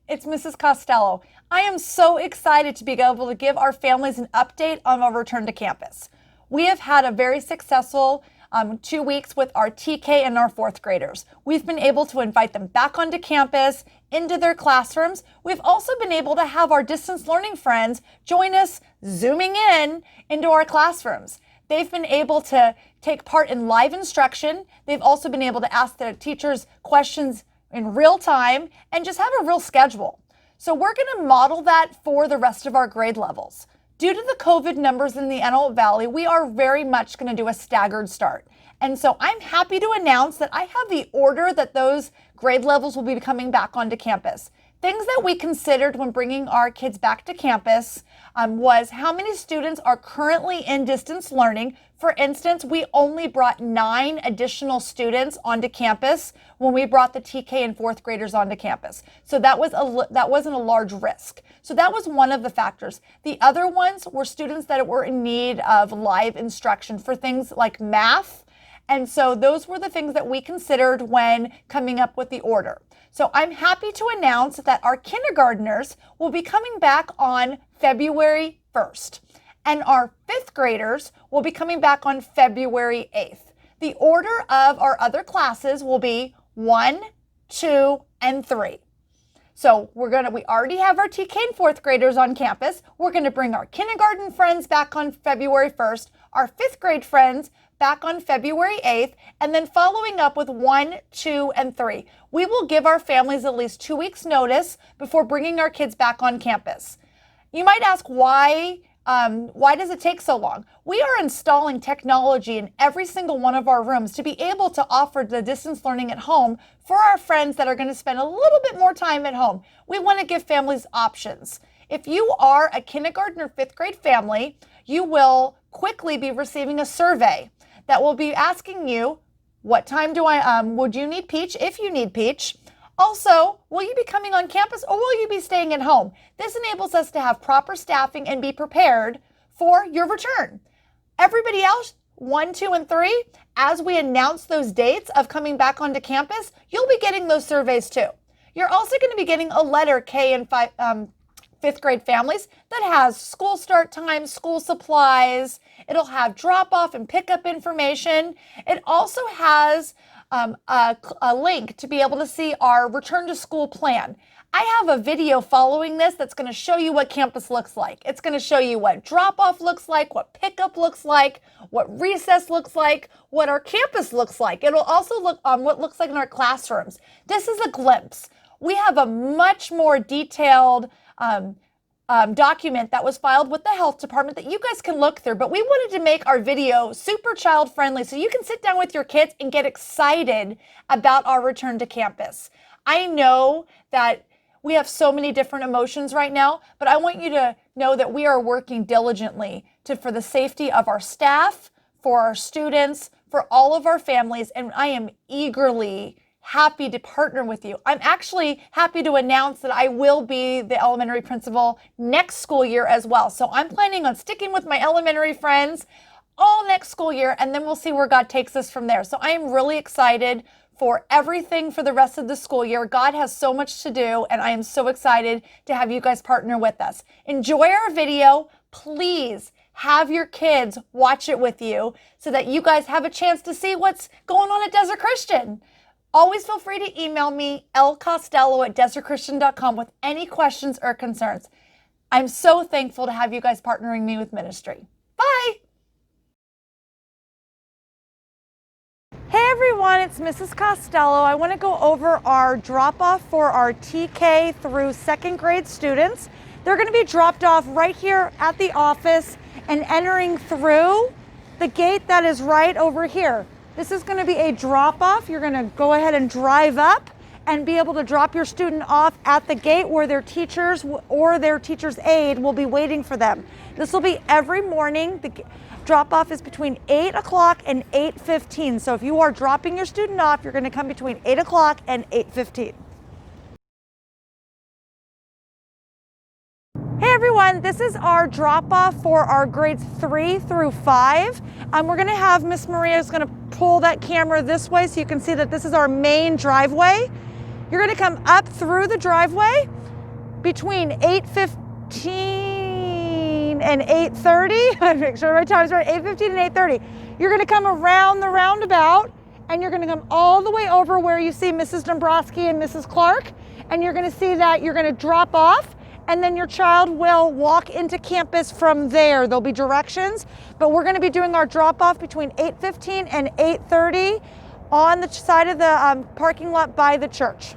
it's Mrs. Costello. I am so excited to be able to give our families an update on our return to campus. We have had a very successful 2 weeks with our TK and our fourth graders. We've been able to invite them back onto campus, into their classrooms. We've also been able to have our distance learning friends join us zooming in into our classrooms. They've been able to take part in live instruction. They've also been able to ask their teachers questions in real time and just have a real schedule. So we're going to model that for the rest of our grade levels. Due to the COVID numbers in the Antelope Valley, we are very much going to do a staggered start. And so I'm happy to announce that I have the order that those grade levels will be coming back onto campus. Things that we considered when bringing our kids back to campus was how many students are currently in distance learning. For instance, we only brought 9 additional students onto campus when we brought the TK and fourth graders onto campus. So that wasn't a large risk. So that was one of the factors. The other ones were students that were in need of live instruction for things like math. And so those were the things that we considered when coming up with the order. So I'm happy to announce that our kindergartners will be coming back on February 1st, and our fifth graders will be coming back on February 8th. The order of our other classes will be 1, 2, and 3. So we already have our TK and fourth graders on campus. We're going to bring our kindergarten friends back on February 1st, our fifth grade friends back on February 8th, and then following up with 1, 2, and 3. We will give our families at least 2 weeks notice before bringing our kids back on campus. You might ask why does it take so long? We are installing technology in every single one of our rooms to be able to offer the distance learning at home for our friends that are going to spend a little bit more time at home. We want to give families options. If you are a kindergarten or fifth grade family, you will quickly be receiving a survey that will be asking you, what time would you need Peach if you need Peach? Also, will you be coming on campus or will you be staying at home? This enables us to have proper staffing and be prepared for your return. Everybody else, 1, 2, and 3, as we announce those dates of coming back onto campus, you'll be getting those surveys too. You're also going to be getting a letter, K and fifth grade families, that has school start times, school supplies. It'll have drop off and pickup information. It also has a link to be able to see our return to school plan. I have a video following this that's going to show you what campus looks like. It's going to show you what drop off looks like, what pickup looks like, what recess looks like, what our campus looks like. It'll also look on what looks like in our classrooms. This is a glimpse. We have a much more detailed document that was filed with the health department that you guys can look through, but we wanted to make our video super child friendly so you can sit down with your kids and get excited about our return to campus. I know that we have so many different emotions right now, but I want you to know that we are working diligently for the safety of our staff, for our students, for all of our families, and I am eagerly happy to partner with you. I'm actually happy to announce that I will be the elementary principal next school year as well. So I'm planning on sticking with my elementary friends all next school year, and then we'll see where God takes us from there. So I am really excited for everything for the rest of the school year. God has so much to do, and I am so excited to have you guys partner with us. Enjoy our video. Please have your kids watch it with you so that you guys have a chance to see what's going on at Desert Christian. Always feel free to email me, lcostello@desertchristian.com, with any questions or concerns. I'm so thankful to have you guys partnering me with ministry. Bye. Hey everyone, it's Mrs. Costello. I want to go over our drop-off for our TK through second grade students. They're going to be dropped off right here at the office and entering through the gate that is right over here. This is going to be a drop-off. You're going to go ahead and drive up and be able to drop your student off at the gate where their teachers or their teacher's aide will be waiting for them. This will be every morning. The drop-off is between 8 o'clock and 8:15. So if you are dropping your student off, you're going to come between 8 o'clock and 8:15. Hey everyone, this is our drop-off for our grades 3 through 5. We're going to have Miss Maria is going to pull that camera this way so you can see that this is our main driveway. You're going to come up through the driveway, between 8:15 and 8:30. Make sure my time's right. 8:15 and 8:30. You're going to come around the roundabout, and you're going to come all the way over where you see Mrs. Dombrowski and Mrs. Clark, and you're going to see that you're going to drop off, and then your child will walk into campus from there. There'll be directions, but we're going to be doing our drop off between 8:15 and 8:30 on the side of the parking lot by the church.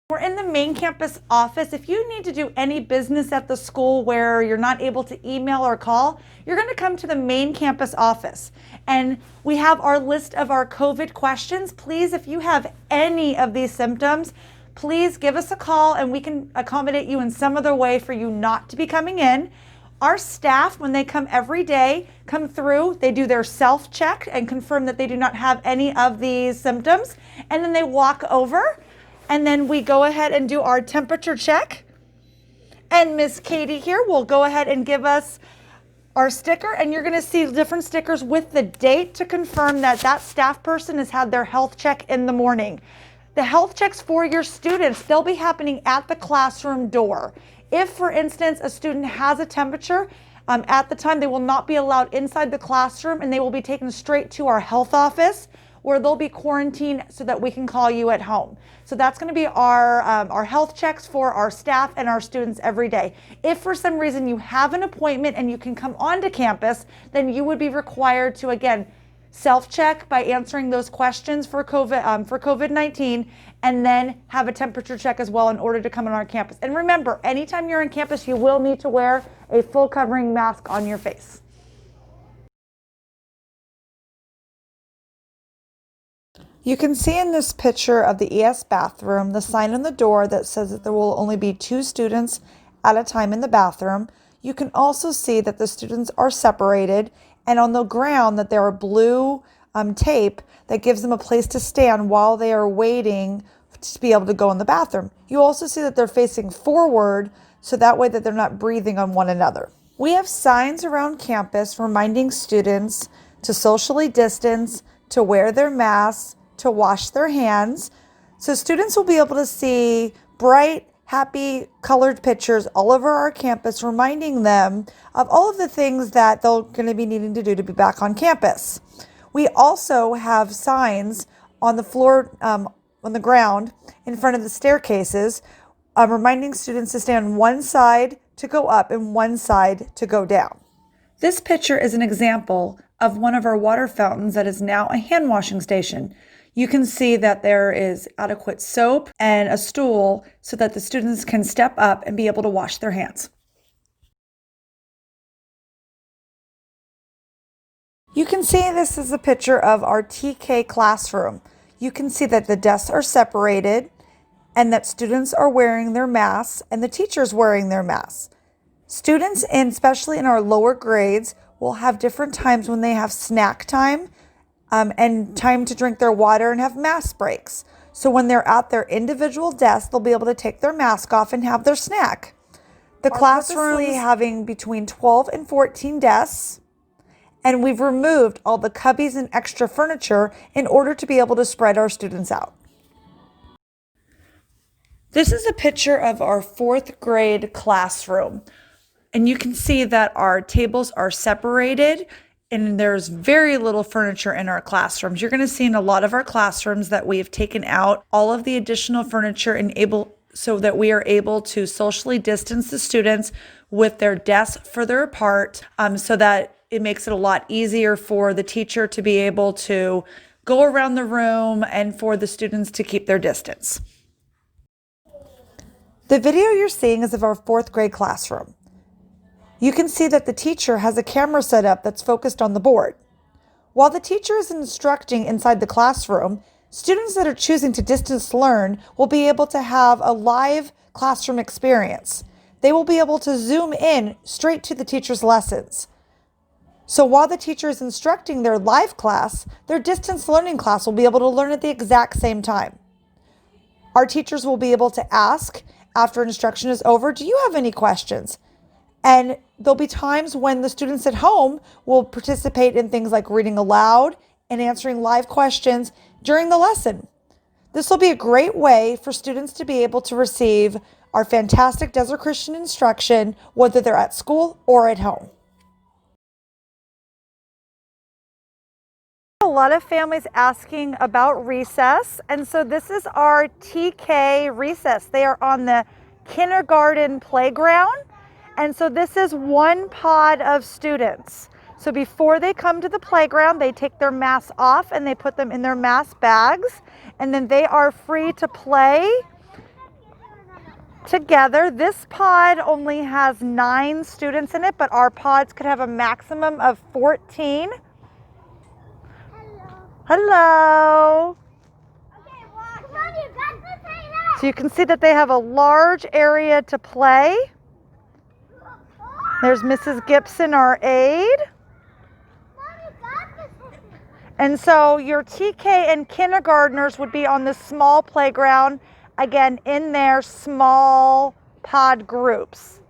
We're in the main campus office. If you need to do any business at the school where you're not able to email or call, you're going to come to the main campus office. And we have our list of our COVID questions. Please, if you have any of these symptoms, please give us a call and we can accommodate you in some other way for you not to be coming in. Our staff, when they come every day, come through, they do their self-check and confirm that they do not have any of these symptoms. And then they walk over, and then we go ahead and do our temperature check. And Miss Katie here will go ahead and give us our sticker, and you're going to see different stickers with the date to confirm that that staff person has had their health check in the morning. The health checks for your students, they'll be happening at the classroom door. If, for instance, a student has a temperature, at the time they will not be allowed inside the classroom, and they will be taken straight to our health office where they'll be quarantined so that we can call you at home. So that's going to be our health checks for our staff and our students every day. If for some reason you have an appointment and you can come onto campus, then you would be required to, again, self-check by answering those questions for COVID-19, and then have a temperature check as well in order to come on our campus. And remember, anytime you're on campus, you will need to wear a full covering mask on your face. You can see in this picture of the ES bathroom the sign on the door that says that there will only be 2 students at a time in the bathroom. You can also see that the students are separated, and on the ground that there are blue tape that gives them a place to stand while they are waiting to be able to go in the bathroom. You also see that they're facing forward, so that way that they're not breathing on one another. We have signs around campus reminding students to socially distance, to wear their masks, to wash their hands. So students will be able to see bright, happy, colored pictures all over our campus, reminding them of all of the things that they're going to be needing to do to be back on campus. We also have signs on the floor, on the ground, in front of the staircases, reminding students to stay on one side to go up and one side to go down. This picture is an example of one of our water fountains that is now a hand washing station. You can see that there is adequate soap and a stool so that the students can step up and be able to wash their hands. You can see this is a picture of our TK classroom. You can see that the desks are separated and that students are wearing their masks and the teachers wearing their masks. Students, and especially in our lower grades, will have different times when they have snack time and time to drink their water and have mask breaks. So when they're at their individual desks, they'll be able to take their mask off and have their snack. The classroom is having between 12 and 14 desks, and we've removed all the cubbies and extra furniture in order to be able to spread our students out. This is a picture of our 4th grade classroom. And you can see that our tables are separated and there's very little furniture in our classrooms. You're going to see in a lot of our classrooms that we have taken out all of the additional furniture so that we are able to socially distance the students with their desks further apart, so that it makes it a lot easier for the teacher to be able to go around the room and for the students to keep their distance. The video you're seeing is of our 4th grade classroom. You can see that the teacher has a camera set up that's focused on the board. While the teacher is instructing inside the classroom, students that are choosing to distance learn will be able to have a live classroom experience. They will be able to zoom in straight to the teacher's lessons. So while the teacher is instructing their live class, their distance learning class will be able to learn at the exact same time. Our teachers will be able to ask after instruction is over, do you have any questions? And there'll be times when the students at home will participate in things like reading aloud and answering live questions during the lesson. This will be a great way for students to be able to receive our fantastic Desert Christian instruction, whether they're at school or at home. A lot of families asking about recess, and so this is our TK recess. They are on the kindergarten playground, and so this is one pod of students. So before they come to the playground, they take their masks off and they put them in their mask bags, and then they are free to play together. This pod only has 9 students in it, but our pods could have a maximum of 14. Hello. Okay, well, come on, you got this right now. So you can see that they have a large area to play. There's Mrs. Gibson, our aide. And so your TK and kindergartners would be on the small playground, again, in their small pod groups.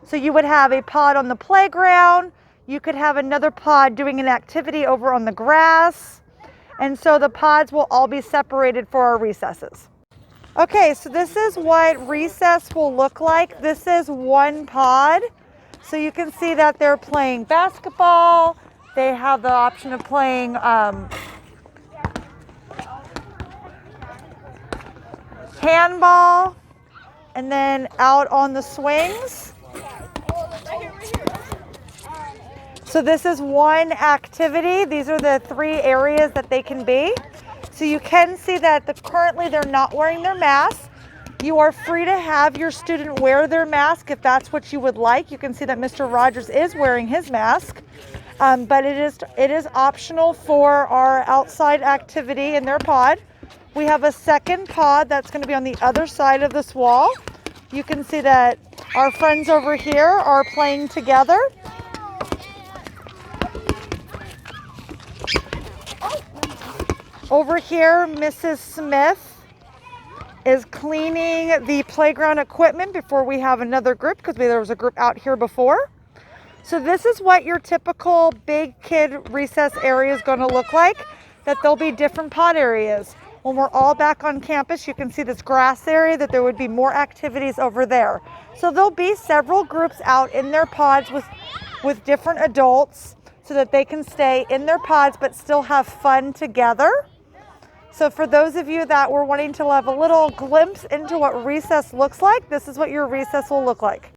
So you would have a pod on the playground. You could have another pod doing an activity over on the grass. And so the pods will all be separated for our recesses. Okay, so this is what recess will look like. This is one pod. So you can see that they're playing basketball. They have the option of playing handball, and then out on the swings. So this is one activity. These are the 3 areas that they can be. So you can see that currently they're not wearing their masks. You are free to have your student wear their mask if that's what you would like. You can see that Mr. Rogers is wearing his mask, but it is optional for our outside activity in their pod. We have a second pod that's going to be on the other side of this wall. You can see that our friends over here are playing together. Over here, Mrs. Smith is cleaning the playground equipment before we have another group, because there was a group out here before. So this is what your typical big kid recess area is going to look like, that there'll be different pod areas. When we're all back on campus, you can see this grass area, that there would be more activities over there. So there'll be several groups out in their pods with different adults, so that they can stay in their pods but still have fun together. So for those of you that were wanting to have a little glimpse into what recess looks like, this is what your recess will look like.